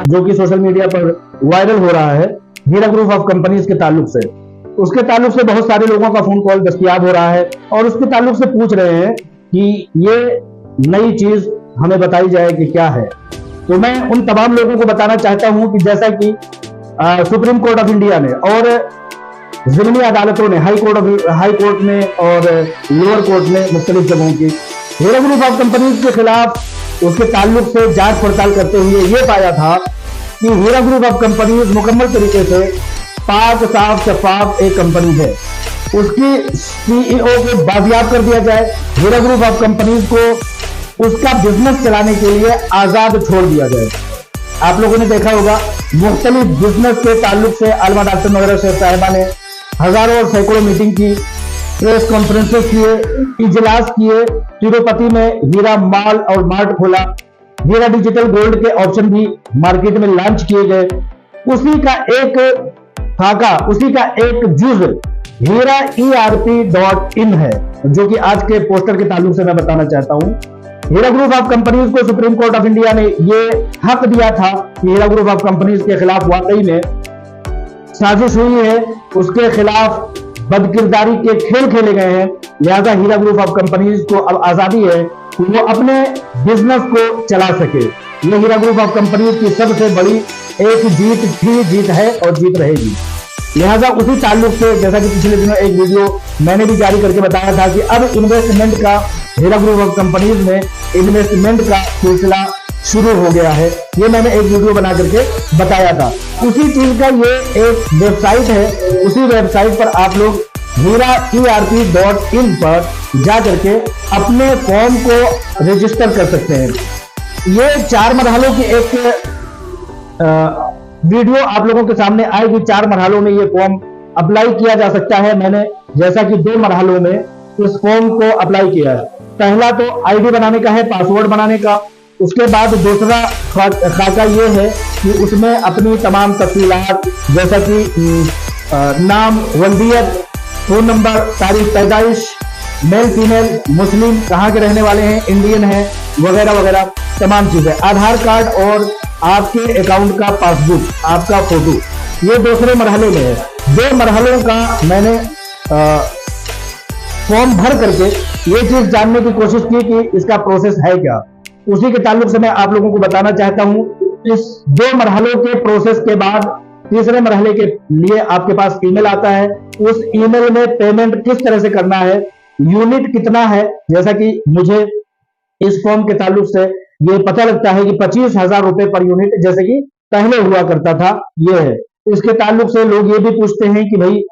जो कि social media पर वायरल हो रहा है हीरा ग्रुप ऑफ कंपनीज के ताल्लुक से। उसके ताल्लुक से बहुत सारे लोगों का फोन कॉल दस्तयाब हो रहा है और उसके ताल्लुक से पूछ रहे हैं कि ये नई चीज हमें बताई जाए कि क्या है। तो मैं उन तमाम लोगों को बताना चाहता हूं कि जैसा कि सुप्रीम कोर्ट ऑफ इंडिया ने और ज़िमनी अदालतों ने, हाई कोर्ट ने और लोअर कोर्ट ने मुख्तलिफ जगहों की हीरा ग्रुप ऑफ कंपनीज के खिलाफ उसके ताल्लुक से जांच पड़ताल करते हुए ये पाया था कि हीरा ग्रुप ऑफ कंपनीज मुकम्मल तरीके से पाक साफ शफाफ एक कंपनी है। उसकी सीईओ को बाजियाब कर दिया जाए, हीरा ग्रुप ऑफ कंपनीज को उसका बिजनेस चलाने के लिए आजाद छोड़ दिया जाए। आप लोगों ने देखा होगा मुख्तलिफ बिजनेस के ताल्लुक से आलमा डॉक्टर वगैरह शेख साहिबा ने हजारों और सैकड़ों मीटिंग की, प्रेस कॉन्फ्रेंसेस किए, इजलास किए, तिरुपति में हीरा मॉल और मार्ट खोला, हीरा डिजिटल गोल्ड के ऑप्शन भी मार्केट में लॉन्च किए गए। उसी का एक खाका, उसी का एक जुज हीरा ERP.in है, जो कि आज के पोस्टर के ताल्लुक से मैं बताना चाहता हूं। हीरा ग्रुप ऑफ कंपनीज को सुप्रीम कोर्ट ऑफ इंडिया ने यह हक दिया था कि हीरा ग्रुप ऑफ कंपनीज के खिलाफ वाकई में साजिश हुई है, उसके खिलाफ बदकिरदारी के खेल खेले गए हैं। लिहाजा हीरा ग्रुप ऑफ कंपनीज को अब आजादी है कि वो अपने बिजनेस को चला सके। ये हीरा ग्रुप ऑफ कंपनीज की सबसे बड़ी एक जीत थी, जीत है और जीत रहेगी। लिहाजा उसी ताल्लुक से जैसा कि पिछले दिनों एक वीडियो मैंने भी जारी करके बताया था कि अब इन्वेस्टमेंट का हीरा ग्रुप ऑफ कंपनीज में इन्वेस्टमेंट का सिलसिला शुरू हो गया है। ये मैंने एक वीडियो बना करके बताया था। उसी चीज का ये एक वेबसाइट है, उसी वेबसाइट पर आप लोग हीरा ERP.in पर जा करके अपने फॉर्म को रजिस्टर कर सकते हैं। ये 4 मरहलों की एक वीडियो आप लोगों के सामने आएगी। 4 मरहलों में ये फॉर्म अप्लाई किया जा सकता है। मैंने जैसा कि 2 मरहलों में इस फॉर्म को अप्लाई किया है। पहला तो आईडी बनाने का है, पासवर्ड बनाने का। उसके बाद दूसरा खाका ये है कि उसमें अपनी तमाम तफसीलात जैसा कि नाम, वल्दियत, फोन नंबर, तारीख पैदाइश, मेल फीमेल, मुस्लिम, कहाँ के रहने वाले हैं, इंडियन है, वगैरह वगैरह तमाम चीजें, आधार कार्ड और आपके अकाउंट का पासबुक, आपका फोटो, ये दूसरे मरहले में है। 2 मरहलों का मैंने फॉर्म भर करके ये चीज जानने की कोशिश की कि इसका प्रोसेस है क्या। उसी के ताल्लुक से मैं आप लोगों को बताना चाहता हूं। इस 2 मरहलों के प्रोसेस के बाद तीसरे मरहले के लिए आपके पास ईमेल आता है। उस ईमेल में पेमेंट किस तरह से करना है, यूनिट कितना है, जैसा कि मुझे इस फॉर्म के ताल्लुक से ये पता लगता है कि 25,000 रुपए पर यूनिट जैसे कि पहले हुआ करता था, ये है। इसके ताल्लुक से लोग ये भी पूछते हैं कि भाई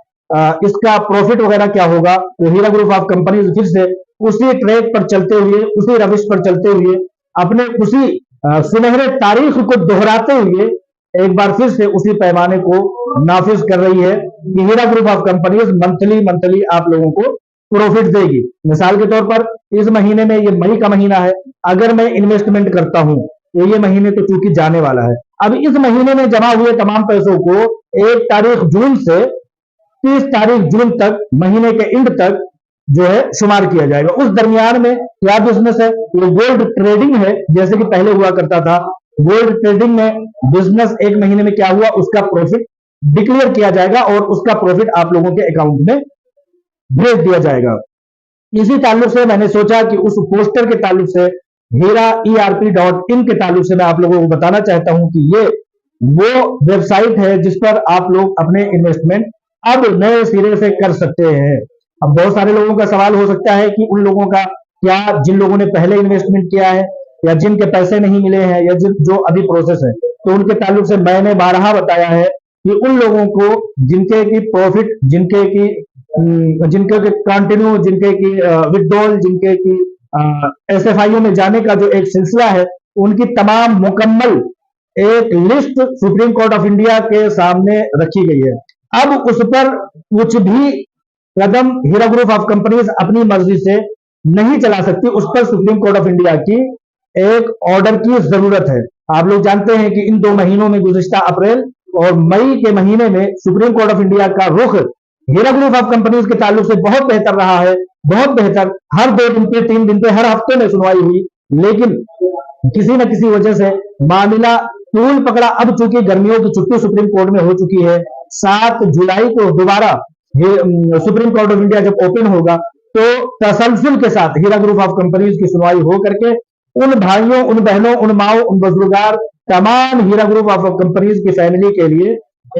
इसका प्रॉफिट वगैरह क्या होगा। तो हीरा ग्रुप ऑफ कंपनीज फिर से उसी ट्रैक पर चलते हुए, उसी रविश पर चलते हुए, अपने उसी सुनहरे तारीख को दोहराते हुए एक बार फिर से उसी पैमाने को नाफिज कर रही है कि Heera group of companies monthly आप लोगों को प्रॉफिट देगी। मिसाल के तौर पर इस महीने में, ये मई का महीना है, अगर मैं इन्वेस्टमेंट करता हूं तो ये महीने तो चूंकि जाने वाला है, अब इस महीने में जमा हुए तमाम पैसों को 1 तारीख जून से 30 तारीख जून तक, महीने के एंड तक जो है शुमार किया जाएगा। उस दरमियान में क्या बिजनेस है, वो गोल्ड ट्रेडिंग है, जैसे कि पहले हुआ करता था। गोल्ड ट्रेडिंग में बिजनेस 1 महीने में क्या हुआ उसका प्रॉफिट डिक्लेयर किया जाएगा और उसका प्रॉफिट आप लोगों के अकाउंट में भेज दिया जाएगा। इसी ताल्लुक से मैंने सोचा कि उस पोस्टर के ताल्लुक से, हीरा ERP.in के ताल्लुक से मैं आप लोगों को बताना चाहता हूं कि ये वो वेबसाइट है जिस पर आप लोग अपने इन्वेस्टमेंट अब नए सिरे से कर सकते हैं। अब बहुत सारे लोगों का सवाल हो सकता है कि उन लोगों का क्या, जिन लोगों ने पहले इन्वेस्टमेंट किया है या जिनके पैसे नहीं मिले हैं या जो अभी प्रोसेस है, तो उनके ताल्लुक से मैंने 12 बताया है कि उन लोगों को जिनके की प्रॉफिट, जिनके की कंटिन्यू, जिनके की विड्रॉल, जिनके की SFIO में जाने का जो एक सिलसिला है, उनकी तमाम मुकम्मल एक list supreme court of India के सामने रखी गई है। अब उस पर कुछ भी कदम हीरा ग्रुप ऑफ कंपनीज अपनी मर्जी से नहीं चला सकती। उस पर सुप्रीम कोर्ट ऑफ इंडिया की एक ऑर्डर की जरूरत है। आप लोग जानते हैं कि इन 2 महीनों में, गुज़िश्ता अप्रैल और मई के महीने में, सुप्रीम कोर्ट ऑफ इंडिया का रुख हीरा ग्रुप ऑफ कंपनीज के ताल्लुक से बहुत बेहतर रहा है, बहुत बेहतर। हर 2 दिन पे, 3 दिन पे, हर हफ्ते में सुनवाई हुई, लेकिन किसी न किसी वजह से मामला टूल पकड़ा। अब चूंकि गर्मियों की छुट्टी सुप्रीम कोर्ट में हो चुकी है, 7 जुलाई को दोबारा सुप्रीम कोर्ट ऑफ इंडिया जब ओपन होगा तो तसलसल के साथ हीरा ग्रुप ऑफ कंपनीज की सुनवाई हो करके उन भाइयों, उन बहनों, उन माओ, उन बुजुर्गार, तमाम हीरा ग्रुप ऑफ कंपनीज की फैमिली के लिए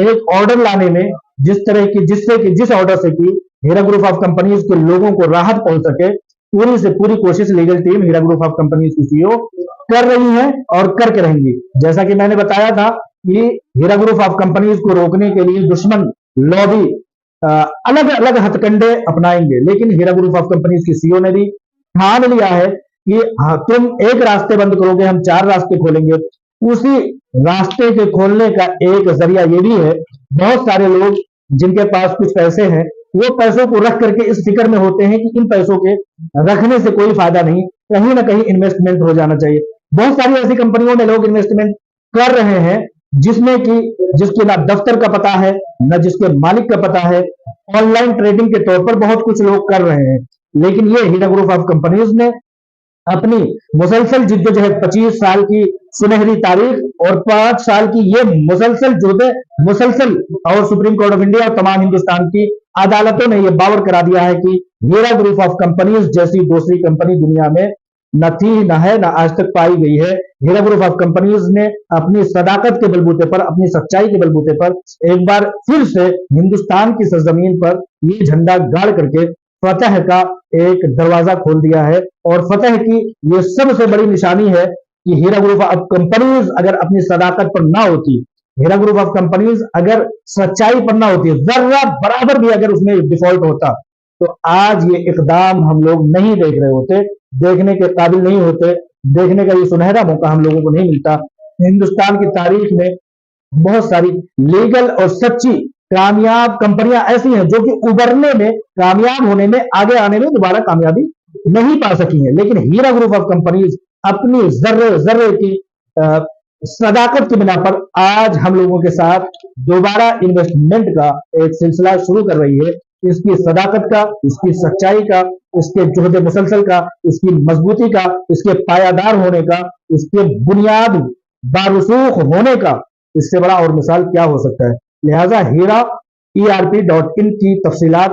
एक ऑर्डर लाने में, जिस ऑर्डर से कि हीरा ग्रुप ऑफ कंपनीज के लोगों को राहत पहुंच सके, पूरी से पूरी कोशिश legal team Heera group of companies की सीईओ कर रही है और करके रहेंगी। जैसा कि मैंने बताया था कि हीरा ग्रुप ऑफ कंपनीज को रोकने के लिए दुश्मन लॉबी अलग अलग हथकंडे अपनाएंगे, लेकिन हीरा ग्रुप ऑफ कंपनीज की सीईओ ने भी ठान लिया है कि हाँ, तुम एक रास्ते बंद करोगे, हम 4 रास्ते खोलेंगे। उसी रास्ते के खोलने का एक जरिया ये भी है, बहुत सारे लोग जिनके पास कुछ पैसे हैं वो पैसों को रख करके इस फिक्र में होते हैं कि इन पैसों के रखने से कोई फायदा नहीं, कहीं ना कहीं इन्वेस्टमेंट हो जाना चाहिए। बहुत सारी ऐसी कंपनियों में लोग इन्वेस्टमेंट कर रहे हैं जिसमें कि जिसके ना दफ्तर का पता है, ना जिसके मालिक का पता है, ऑनलाइन ट्रेडिंग के तौर पर बहुत कुछ लोग कर रहे हैं। लेकिन ये हीरा ग्रुप ऑफ कंपनीज ने अपनी मुसलसल जिद्दोजहद, 25 साल की सुनहरी तारीख और 5 साल की ये मुसलसल मुसलसल, और सुप्रीम कोर्ट ऑफ इंडिया और तमाम हिंदुस्तान की अदालतों ने यह बावर करा दिया है कि हीरा ग्रुप ऑफ कंपनीज जैसी दूसरी कंपनी दुनिया में न थी, न है, न आज तक पाई गई है। हीरा ग्रुप ऑफ कंपनीज ने अपनी सदाकत के बलबूते पर, अपनी सच्चाई के बलबूते पर एक बार फिर से हिंदुस्तान की सरजमीन पर ये झंडा गाड़ करके फतह का एक दरवाजा खोल दिया है। और फतह की ये सबसे बड़ी निशानी है कि हीरा ग्रुप ऑफ कंपनीज अगर अपनी सदाकत पर ना होती, हीरा ग्रुप ऑफ कंपनीज अगर सच्चाई पर ना होती, जर्रा बराबर भी अगर उसमें डिफॉल्ट होता, तो आज ये इकदाम हम लोग नहीं देख रहे होते, देखने के काबिल नहीं होते, देखने का ये सुनहरा मौका हम लोगों को नहीं मिलता। हिंदुस्तान की तारीख में बहुत सारी लीगल और सच्ची कामयाब कंपनियां ऐसी हैं जो कि उभरने में, कामयाब होने में, आगे आने में दोबारा कामयाबी नहीं पा सकी हैं। लेकिन हीरा ग्रुप ऑफ कंपनीज अपनी जर्रे जर्रे की सदाकत की बिना पर आज हम लोगों के साथ दोबारा इन्वेस्टमेंट का एक सिलसिला शुरू कर रही है। इसकी सदाकत का, इसकी सच्चाई का, इसके जुहद मुसलसल का, इसकी मजबूती का, इसके पायादार होने का, इसके बुनियाद बारुसूख होने का, इससे बड़ा और मिसाल क्या हो सकता है। लिहाजा हीरा ERP.in की तफसीलात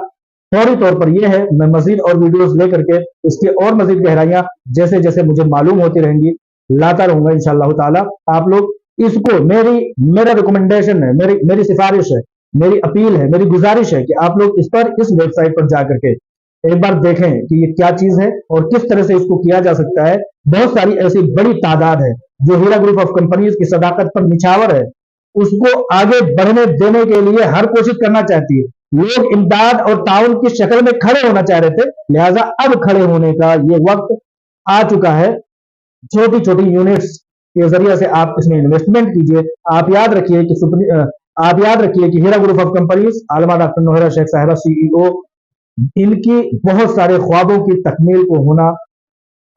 फौरी तौर पर यह है, मैं मजीद और वीडियोस लेकर के इसके और मजीद गहराइयां जैसे जैसे मुझे मालूम होती रहेंगी लाता रहूंगा इंशाअल्लाह ताला। आप लोग इसको, मेरा रिकमेंडेशन है, मेरी सिफारिश है, मेरी अपील है, मेरी गुजारिश है कि आप लोग इस वेबसाइट पर जाकर के एक बार देखें कि ये क्या चीज है और किस तरह से इसको किया जा सकता है। बहुत सारी ऐसी बड़ी तादाद है जो हीरा ग्रुप ऑफ कंपनीज की सदाकत पर निछावर है, उसको आगे बढ़ने देने के लिए हर कोशिश करना चाहती है। लोग इमदाद और ताउन की शक्ल में खड़े होना चाह रहे थे, लिहाजा अब खड़े होने का ये वक्त आ चुका है। छोटी छोटी यूनिट्स के जरिए से आप इसमें इन्वेस्टमेंट कीजिए। आप याद रखिए कि Heera group of companies, Aalma doctor Nowhera Shaikh Sahiba CEO, इनकी बहुत सारे ख्वाबों की तकमील को होना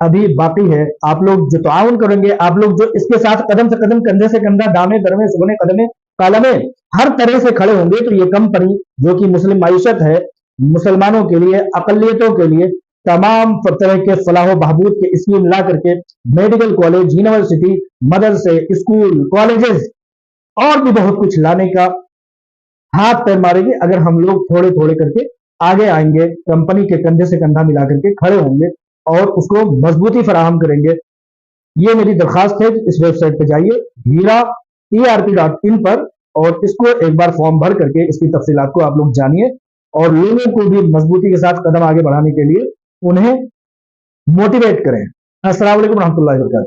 अभी बाकी है। आप लोग जो ताउन करेंगे, आप लोग जो इसके साथ कदम से कदम, कंधे से कंधा, दामे दरमे सुगने कदमे कालमे हर तरह से खड़े होंगे, तो ये कंपनी जो कि मुस्लिम माईशत है, मुसलमानों के लिए, अकलियतों के लिए तमाम तरह के फलाह बहबूद के स्कीम ला करके मेडिकल कॉलेज, यूनिवर्सिटी, मदरसे, स्कूल, कॉलेजेस और भी बहुत कुछ लाने का हाथ पैर मारेगी अगर हम लोग थोड़े थोड़े करके आगे आएंगे, कंपनी के कंधे से कंधा मिला करके खड़े होंगे और उसको मजबूती फराहम करेंगे। ये मेरी दरखास्त है कि इस वेबसाइट पे जाइए, हीरा ERP.in पर, और इसको एक बार फॉर्म भर करके इसकी तफसीलात को आप लोग जानिए और लोगों को भी मजबूती के साथ कदम आगे बढ़ाने के लिए उन्हें मोटिवेट करें। अस्सलाम वालेकुम रहमतुल्लाहि व बरकातहू।